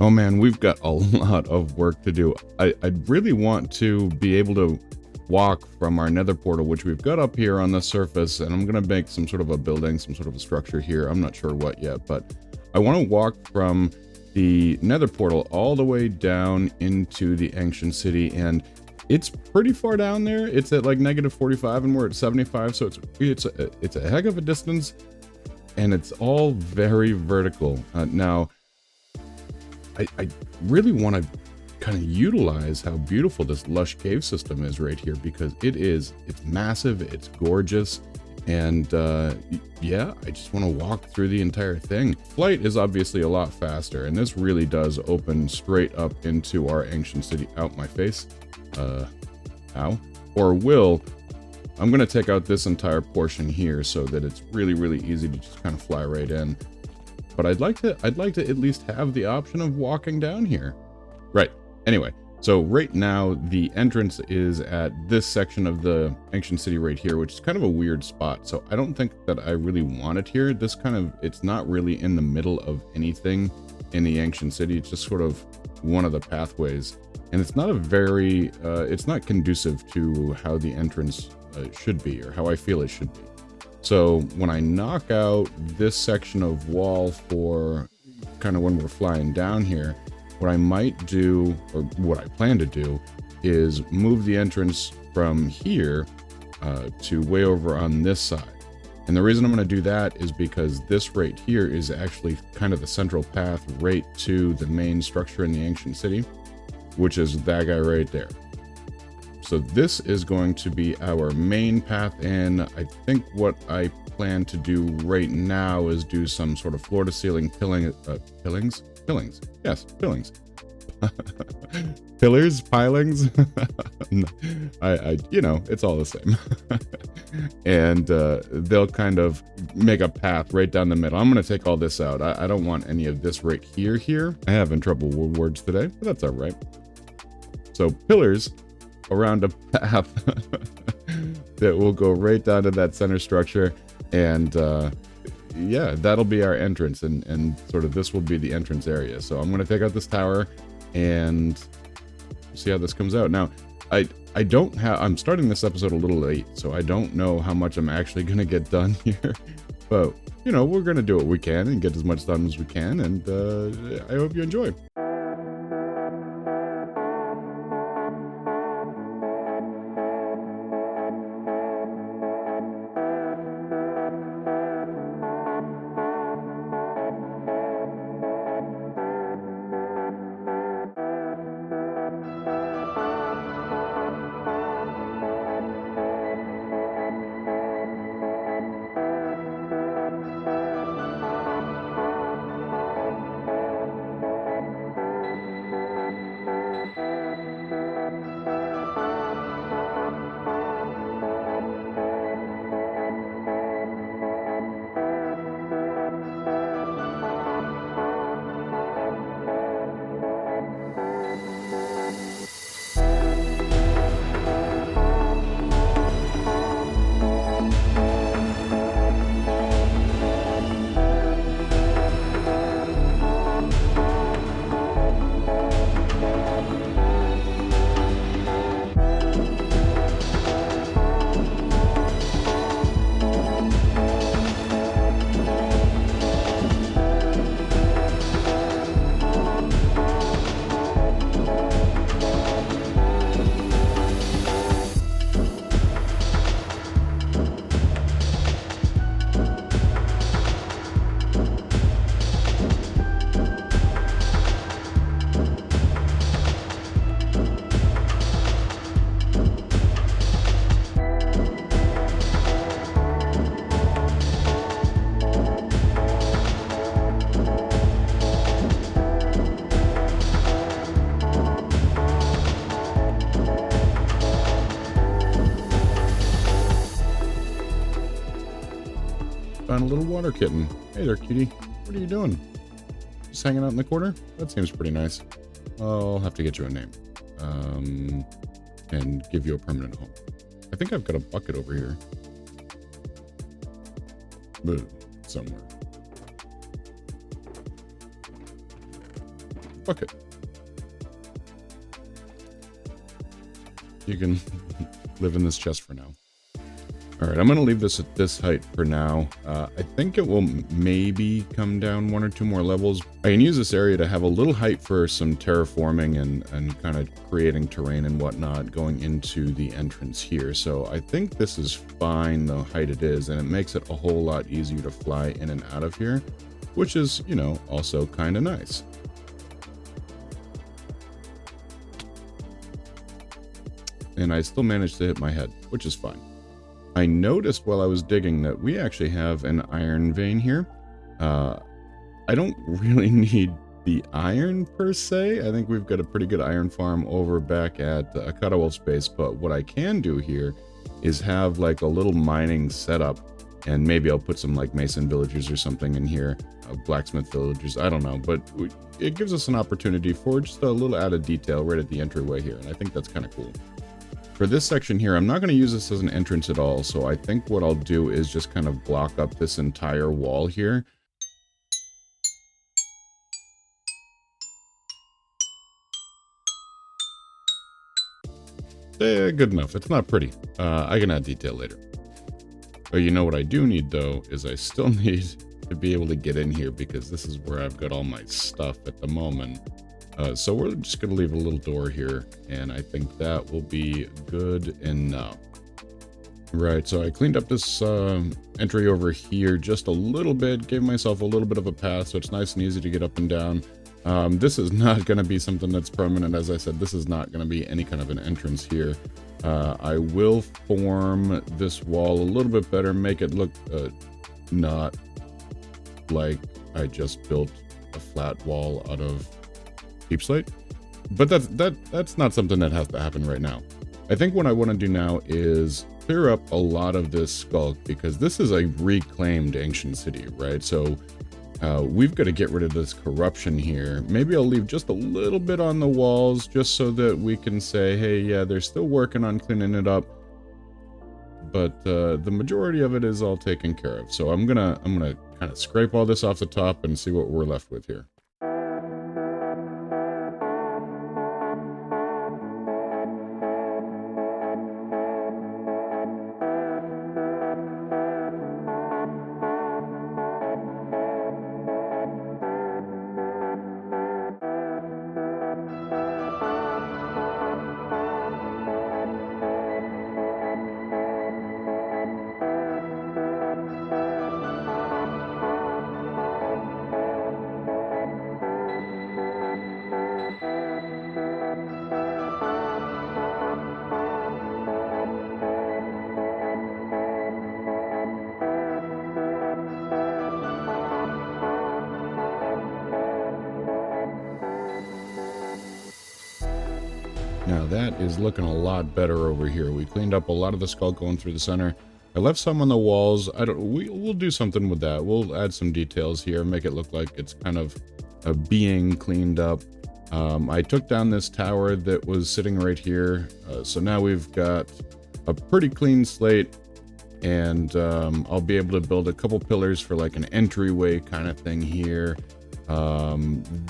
Oh man, we've got a lot of work to do. I really want to be able to walk from our nether portal, which we've got up here on the surface, and I'm going to make some sort of a building, some sort of a structure here. I'm not sure what yet, but I want to walk from the nether portal all the way down into the ancient city, and it's pretty far down there. It's at like -45 and we're at 75, so it's a heck of a distance, and it's all very vertical. Now, I really want to kind of utilize how beautiful this lush cave system is right here, because it's massive, it's gorgeous, and yeah, I just want to walk through the entire thing. Flight is obviously a lot faster, and this really does open straight up into our ancient city. Out my face. Ow. Or I'm going to take out this entire portion here so that it's really, really easy to just kind of fly right in. But I'd like to at least have the option of walking down here. Right. Anyway, so right now the entrance is at this section of the ancient city right here, which is kind of a weird spot. So I don't think that I really want it here. It's not really in the middle of anything in the ancient city. It's just sort of one of the pathways. And it's not it's not conducive to how the entrance should be, or how I feel it should be. So when I knock out this section of wall for kind of when we're flying down here, what I might do, or what I plan to do, is move the entrance from here to way over on this side. And the reason I'm going to do that is because this right here is actually kind of the central path right to the main structure in the ancient city, which is that guy right there. So this is going to be our main path in. I think what I plan to do right now is do some sort of floor to ceiling pillings. Yes, pillings. Pillars, pilings. It's all the same. And they'll kind of make a path right down the middle. I'm going to take all this out. I don't want any of this right here. I'm having trouble with words today, but that's all right. So pillars around a path that will go right down to that center structure, and yeah, that'll be our entrance, and sort of this will be the entrance area. So I'm going to take out this tower and see how this comes out. Now, I'm starting this episode a little late, so I don't know how much I'm actually going to get done here, but we're going to do what we can and get as much done as we can, and I hope you enjoy. Found a little water kitten. Hey there, cutie. What are you doing? Just hanging out in the corner? That seems pretty nice. I'll have to get you a name. And give you a permanent home. I think I've got a bucket over here. Somewhere. fuck it. You can live in this chest for now. All right, I'm going to leave this at this height for now. I think it will maybe come down 1 or 2 more levels. I can use this area to have a little height for some terraforming and kind of creating terrain and whatnot going into the entrance here. So I think this is fine the height it is, and it makes it a whole lot easier to fly in and out of here, which is, you know, also kind of nice. And I still managed to hit my head, which is fine. I noticed while I was digging that we actually have an iron vein here. I don't really need the iron per se. I think we've got a pretty good iron farm over back at Acadewolf's base, but what I can do here is have like a little mining setup, and maybe I'll put some like mason villagers or something in here, blacksmith villagers, I don't know, but it gives us an opportunity for just a little added detail right at the entryway here, and I think that's kind of cool. For this section here, I'm not going to use this as an entrance at all, so I think what I'll do is just kind of block up this entire wall here. Good enough. It's not pretty. I can add detail later. But you know what I do need, though, is I still need to be able to get in here, because this is where I've got all my stuff at the moment. So we're just going to leave a little door here, and I think that will be good enough. Right, so I cleaned up this entry over here just a little bit, gave myself a little bit of a path, so it's nice and easy to get up and down. This is not going to be something that's permanent. As I said, this is not going to be any kind of an entrance here. I will form this wall a little bit better, make it look not like I just built a flat wall out of deep slate, but that's not something that has to happen right now. I think what I want to do now is clear up a lot of this skulk, because this is a reclaimed ancient city, right? So we've got to get rid of this corruption here. Maybe I'll leave just a little bit on the walls, just so that we can say, hey, yeah, they're still working on cleaning it up, but the majority of it is all taken care of. So I'm gonna kind of scrape all this off the top and see what we're left with here. Now that is looking a lot better over here. We cleaned up a lot of the skull going through the center. I left some on the walls. We'll do something with that. We'll add some details here, make it look like it's kind of being cleaned up. I took down this tower that was sitting right here. So now we've got a pretty clean slate, and I'll be able to build a couple pillars for like an entryway kind of thing here.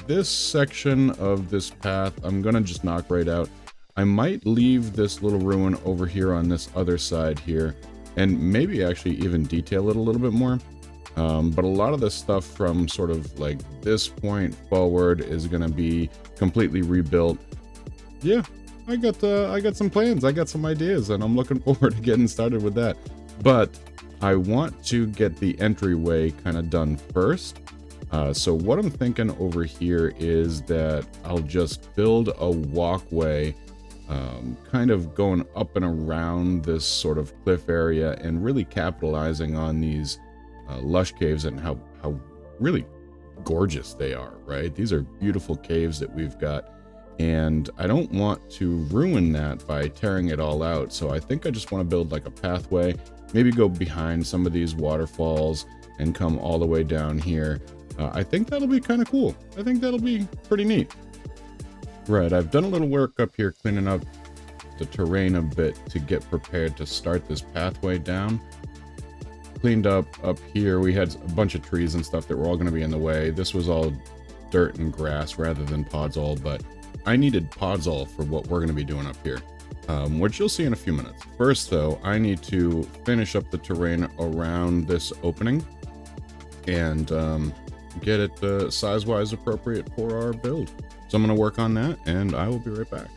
This section of this path, I'm gonna just knock right out. I might leave this little ruin over here on this other side here, and maybe actually even detail it a little bit more. But a lot of the stuff from sort of like this point forward is gonna be completely rebuilt. Yeah, I got some plans, I got some ideas, and I'm looking forward to getting started with that. But I want to get the entryway kind of done first. So what I'm thinking over here is that I'll just build a walkway, kind of going up and around this sort of cliff area, and really capitalizing on these lush caves and how really gorgeous they are, right? These are beautiful caves that we've got, and I don't want to ruin that by tearing it all out. So I think I just want to build like a pathway, maybe go behind some of these waterfalls and come all the way down here. I think that'll be kind of cool. I think that'll be pretty neat. Right, I've done a little work up here cleaning up the terrain a bit to get prepared to start this pathway down. Cleaned up here. We had a bunch of trees and stuff that were all going to be in the way. This was all dirt and grass rather than podzol, but I needed podzol for what we're going to be doing up here, which you'll see in a few minutes. First, though, I need to finish up the terrain around this opening and get it size-wise appropriate for our build. So I'm going to work on that, and I will be right back.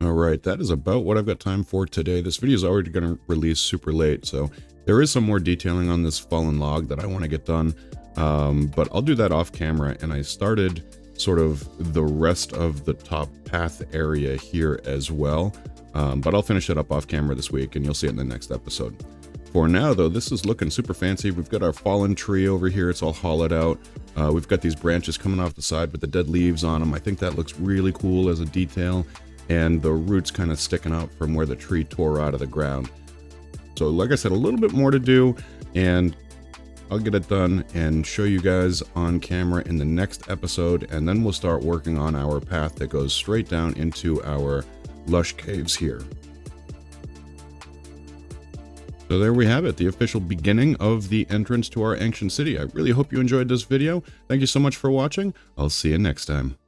Alright, that is about what I've got time for today. This video is already going to release super late, so there is some more detailing on this fallen log that I want to get done, but I'll do that off camera, and I started sort of the rest of the top path area here as well, but I'll finish it up off camera this week, and you'll see it in the next episode. For now, though, this is looking super fancy. We've got our fallen tree over here. It's all hollowed out. We've got these branches coming off the side with the dead leaves on them. I think that looks really cool as a detail. And the roots kind of sticking out from where the tree tore out of the ground. So like I said, a little bit more to do, and I'll get it done and show you guys on camera in the next episode, and then we'll start working on our path that goes straight down into our lush caves here. So there we have it, the official beginning of the entrance to our ancient city. I really hope you enjoyed this video. Thank you so much for watching. I'll see you next time.